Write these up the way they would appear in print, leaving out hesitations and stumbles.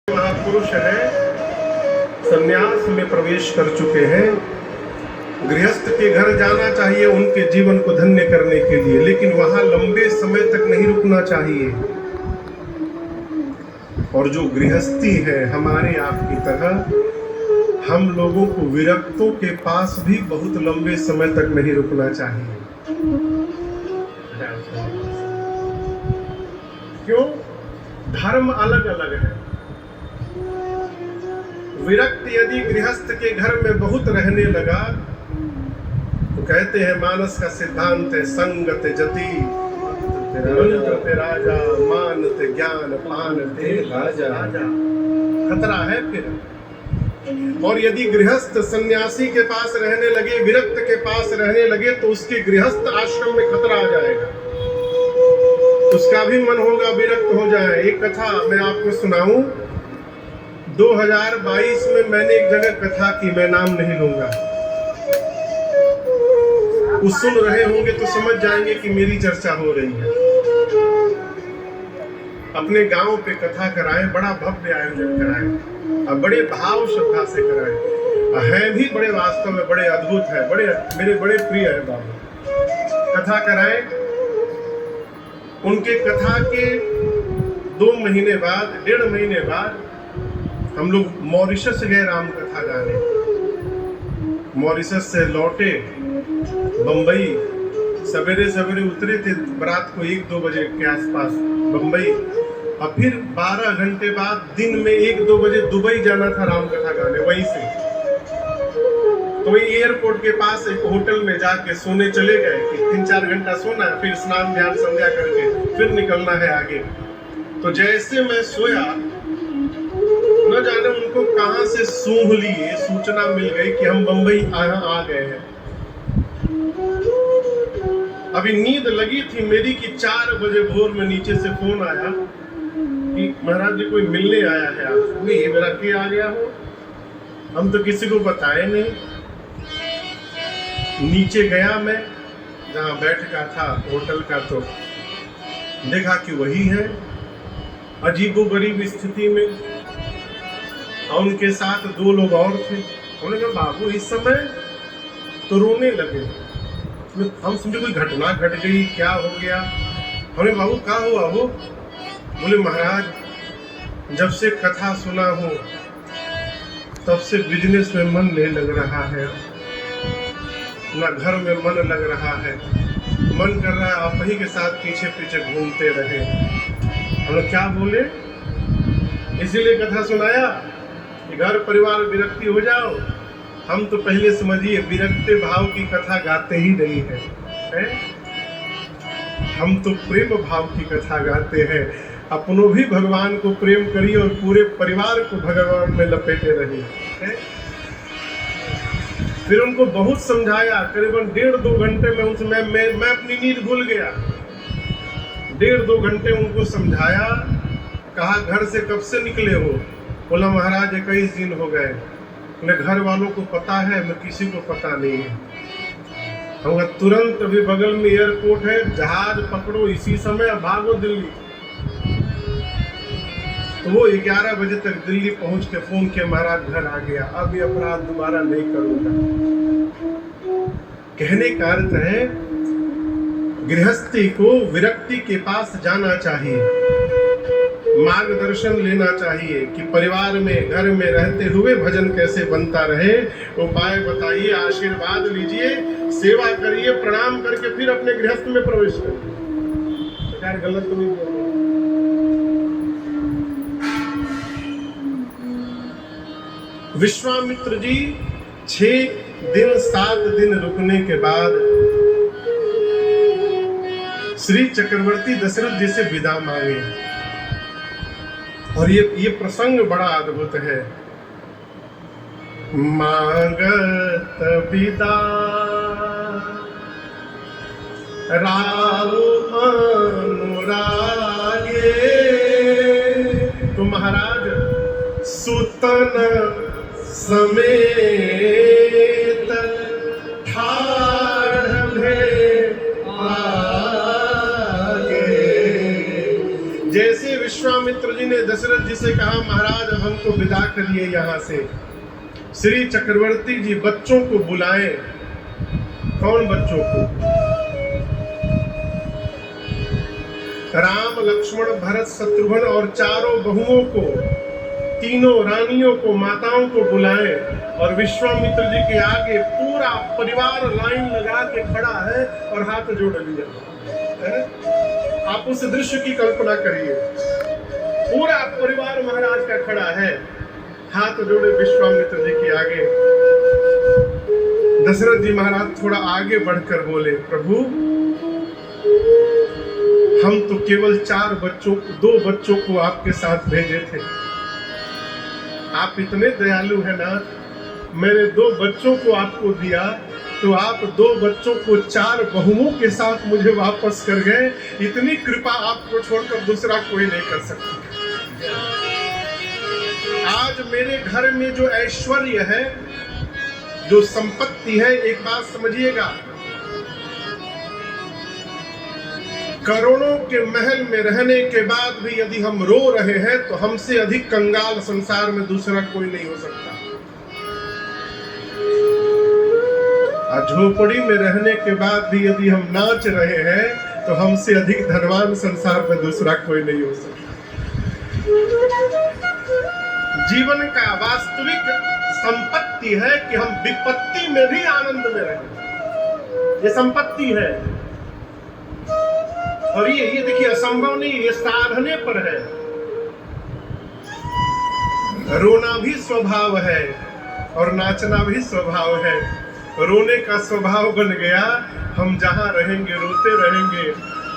महापुरुष है, संन्यास में प्रवेश कर चुके हैं। गृहस्थ के घर जाना चाहिए उनके जीवन को धन्य करने के लिए, लेकिन वहां लंबे समय तक नहीं रुकना चाहिए। और जो गृहस्थी है हमारे आपकी तरह, हम लोगों को विरक्तों के पास भी बहुत लंबे समय तक नहीं रुकना चाहिए। क्यों? धर्म अलग अलग है। विरक्त यदि गृहस्थ के घर में बहुत रहने लगा तो कहते हैं मानस का सिद्धांत है, संगत जति मंत्र राजा, मानते ज्ञान पानते राजा। खतरा है फिर। और यदि गृहस्थ सन्यासी के पास रहने लगे, विरक्त के पास रहने लगे, तो उसके गृहस्थ आश्रम में खतरा आ जाएगा। उसका भी मन होगा विरक्त हो जाए। एक कथा मैं आपको सुनाऊं। 2022 में मैंने एक जगह कथा की, मैं नाम नहीं लूंगा। वो सुन रहे होंगे तो समझ जाएंगे कि मेरी चर्चा हो रही है। अपने गांव पे कथा कराएं, बड़ा भव्य आयोजन कराएं और बड़े भाव श्रद्धा से कराएं। हैं भी बड़े, वास्तव में बड़े अद्भुत है, बड़े मेरे बड़े प्रिय है बाबा। कथा कराएं। उनके कथा के 2 महीने बाद, 1.5 महीने बाद हम लोग मॉरिशस गए राम कथा गाने। मॉरिशस से लौटे बंबई, सवेरे सवेरे उतरे थे रात को 1-2 बजे के आसपास बंबई, और फिर 12 घंटे बाद दिन में 1-2 बजे दुबई जाना था राम कथा गाने। वहीं से तो वही एयरपोर्ट के पास एक होटल में जाके सोने चले गए कि 3-4 घंटा सोना है, फिर स्नान ध्यान संध्या करके फिर निकलना है आगे। तो जैसे मैं सोया, न जाने उनको कहां से सूंघ लिए सूचना मिल गई कि हम बंबई आ गए हैं। अभी नींद लगी थी मेरी कि 4 बजे भोर में नीचे से फोन आया कि महाराज जी कोई मिलने आया है आपसे। ये मेरा क्या आ गया हो, हम तो किसी को बताए नहीं। नीचे गया मैं जहाँ बैठका था होटल का, तो देखा कि वही है अजीबोगरीब स्थिति में, और उनके साथ 2 लोग और थे। उन्होंने कहा बाबू इस समय, तो रोने लगे। हम समझे कोई घटना घट गई, क्या हो गया। हमने बाबू क्या हुआ हो? बोले महाराज जब से कथा सुना हूँ तब से बिजनेस में मन नहीं लग रहा है, ना घर में मन लग रहा है, मन कर रहा है आप ही के साथ पीछे पीछे घूमते रहे। हम लोग क्या बोले? इसीलिए कथा सुनाया कि घर परिवार विरक्ति हो जाओ। हम तो पहले समझिए विरक्ति भाव की कथा गाते ही नहीं है? हम तो प्रेम भाव की कथा गाते हैं। अपनों भी भगवान को प्रेम करिए और पूरे परिवार को भगवान में लपेटे रहिए। फिर उनको बहुत समझाया, करीबन 1.5-2 घंटे में उसमें मैं अपनी नींद भूल गया। 1.5-2 घंटे उनको समझाया। कहा घर से कब से निकले हो? बोला महाराज 21 दिन हो गए। मैं घर वालों को पता है, मैं किसी को पता नहीं है। हम तुरंत अभी बगल में एयरपोर्ट है, जहाज पकड़ो इसी समय भागो दिल्ली। तो वो 11 बजे तक दिल्ली पहुंच के फोन किया महाराज घर आ गया, अब ये अपराध दोबारा नहीं करूंगा। कहने का अर्थ है गृहस्थी को विरक्ति के पास जाना चाहिए, मार्गदर्शन लेना चाहिए कि परिवार में घर में रहते हुए भजन कैसे बनता रहे। उपाय बताइए, आशीर्वाद लीजिए, सेवा करिए, प्रणाम करके फिर अपने गृहस्थ में प्रवेश करिए। गलत तो नहीं बोल रहा। विश्वामित्र जी 6-7 दिन रुकने के बाद श्री चक्रवर्ती दशरथ जी से विदा मांगे। और ये प्रसंग बड़ा अद्भुत है। मांगत विदा रावु अनुरागे, तो महाराज सुतन समेत ठाढ़ में आगे। जैसे विश्वामित्र जी ने ने दशरथ जी से कहा, महाराज अब हमको विदा करिए यहाँ से। श्री चक्रवर्ती जी बच्चों को बुलाएं। कौन बच्चों को? राम, लक्ष्मण, भरत, शत्रुघ्न और चारों बहुओं को, तीनों रानियों को, माताओं को बुलाएं। और विश्वामित्र जी के आगे पूरा परिवार लाइन लगा के खड़ा है और हाथ जोड़ लिया है। आप उस दृश्य की कल्पना करिए, पूरा परिवार महाराज का खड़ा है, हाथ जोड़े विश्वामित्र जी के आगे। दशरथ जी महाराज थोड़ा आगे बढ़कर बोले, प्रभु हम तो केवल 2 बच्चों को आपके साथ भेजे थे। आप इतने दयालु हैं ना, मैंने 2 बच्चों को आपको दिया तो आप 2 बच्चों को 4 बहुओं के साथ मुझे वापस कर गए। इतनी कृपा आपको छोड़कर दूसरा कोई नहीं कर सकता। आज मेरे घर में जो ऐश्वर्य है, जो संपत्ति है, एक बात समझिएगा, करोड़ों के महल में रहने के बाद भी यदि हम रो रहे हैं तो हमसे अधिक कंगाल संसार में दूसरा कोई नहीं हो सकता। झोपड़ी में रहने के बाद भी यदि हम नाच रहे हैं तो हमसे अधिक धनवान संसार में दूसरा कोई नहीं हो सकता। जीवन का वास्तविक संपत्ति है कि हम विपत्ति में भी आनंद में रहें। ये संपत्ति है। और ये देखिए असंभव नहीं, ये साधने पर है। रोना भी स्वभाव है और नाचना भी स्वभाव है। रोने का स्वभाव बन गया, हम जहां रहेंगे रोते रहेंगे।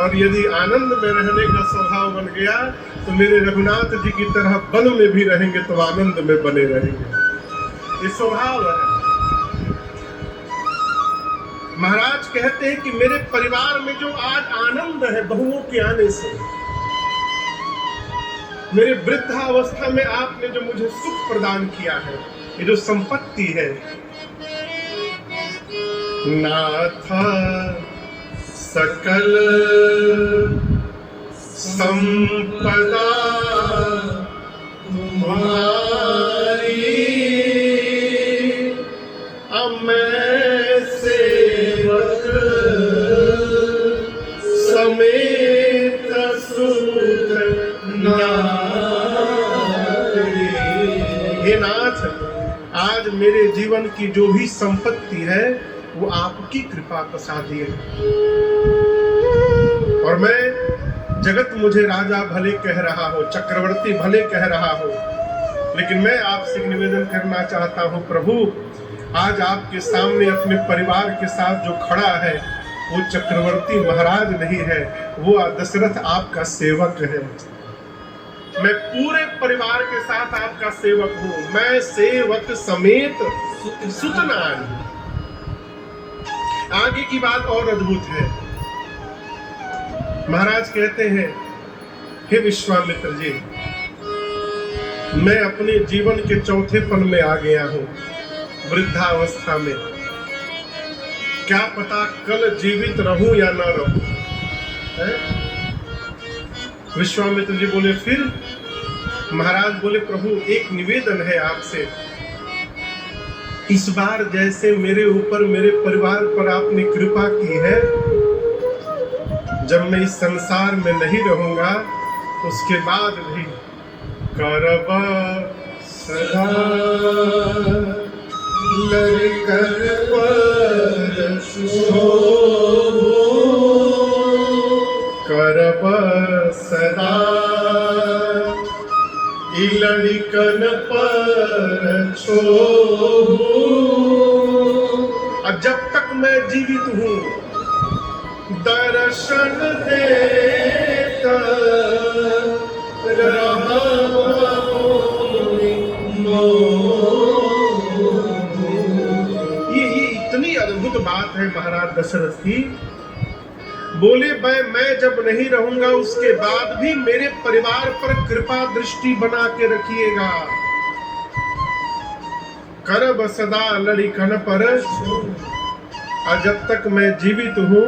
और यदि आनंद में रहने का स्वभाव बन गया तो मेरे रघुनाथ जी की तरह वन में भी रहेंगे तो आनंद में बने रहेंगे। ये स्वभाव है। महाराज कहते हैं कि मेरे परिवार में जो आज आनंद है बहुओं के आने से, मेरे वृद्धावस्था में आपने जो मुझे सुख प्रदान किया है, ये जो संपत्ति है, नाथ सकल संपदा तुम्हारी, मैं सेवक समेत सुत नारी। हे नाथ, आज मेरे जीवन की जो भी संपत्ति है वो आपकी कृपा प्रसादी है। और मैं, जगत मुझे राजा भले कह रहा हो, चक्रवर्ती भले कह रहा हो, लेकिन मैं आपसे निवेदन करना चाहता हूं प्रभु, आज आपके सामने अपने परिवार के साथ जो खड़ा है वो चक्रवर्ती महाराज नहीं है, वो दशरथ आपका सेवक है। मैं पूरे परिवार के साथ आपका सेवक हूं। मैं सेवक समेत सुतनारी। आगे की बात और अद्भुत है। महाराज कहते हैं, हे विश्वामित्र जी, मैं अपने जीवन के चौथेपन में आ गया हूं, वृद्धावस्था में। क्या पता कल जीवित रहूं या ना रहूं। विश्वामित्र जी बोले, फिर? महाराज बोले, प्रभु एक निवेदन है आपसे। इस बार जैसे मेरे ऊपर, मेरे परिवार पर आपने कृपा की है, जब मैं इस संसार में नहीं रहूंगा उसके बाद भी करब सदा लड़कर पर शोभो, करब सदा लड़कन पर छोभो। और जब तक मैं जीवित हूँ दर्शन देता ये इतनी अद्भुत बात है महाराज दशरथ की। बोले, मैं जब नहीं रहूंगा उसके बाद भी मेरे परिवार पर कृपा दृष्टि बना के रखिएगा। करब सदा लड़िकन पर, और जब तक मैं जीवित हूँ